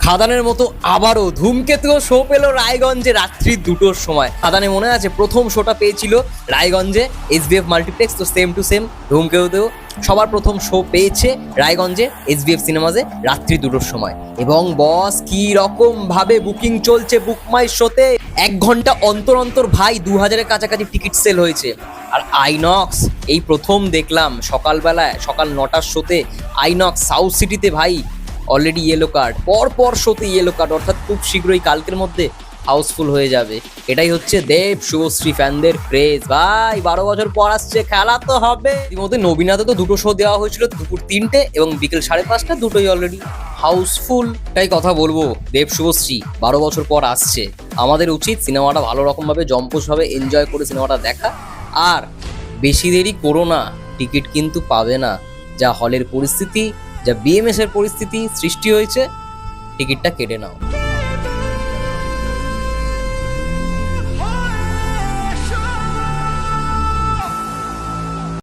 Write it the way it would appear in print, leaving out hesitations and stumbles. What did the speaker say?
খাদানের মতো আবারও ধূমকেতুও শো পেল রায়গঞ্জে রাত্রি 2টোর সময়। খাদানে মনে আছে প্রথম শোটা পেয়েছিল রায়গঞ্জে SBF মাল্টিপ্লেক্স, তো সেম টু সেম ধূমকেতুতেও সবার প্রথম শো পেয়েছে রায়গঞ্জে SBF সিনেমাসে রাত্রি 2টোর সময়। এবং বস কি রকম ভাবে বুকিং চলছে বুক মাই শোতে, 1 ঘন্টা অন্তর অন্তর ভাই 2000-এর কাছাকাছি টিকিট সেল হয়েছে। আর আইনক্স এই প্রথম দেখলাম সকালবেলায়, সকাল 9টার শোতে আইনক্স সাউথ সিটিতে ভাই অলরেডি ইয়েলো কার্ড, পর শোতে ইয়েলো কার্ড, অর্থাৎ খুব শীঘ্রই কালকের মধ্যে হাউসফুল হয়ে যাবে। এটাই হচ্ছে দেব শুভশ্রী ফ্যানদের ক্রেজ ভাই, 12 বছর পর আসছে, খেলা তো হবে। ইতিমধ্যে নবীনাতে তো 2টো শো দেওয়া হয়েছিল, দুপুর 3টে এবং বিকেল 5:30, দুটোই অলরেডি হাউসফুল। তাই কথা বলবো, দেব শুভশ্রী 12 বছর পর আসছে, আমাদের উচিত সিনেমাটা ভালো রকমভাবে জম্পোসভাবে এনজয় করে সিনেমাটা দেখা। আর বেশি দেরি করো না, টিকিট কিন্তু পাবে না। যা হলের পরিস্থিতি, যা BMS এর পরিস্থিতি সৃষ্টি হয়েছে, টিকিটটা কেটে নাও।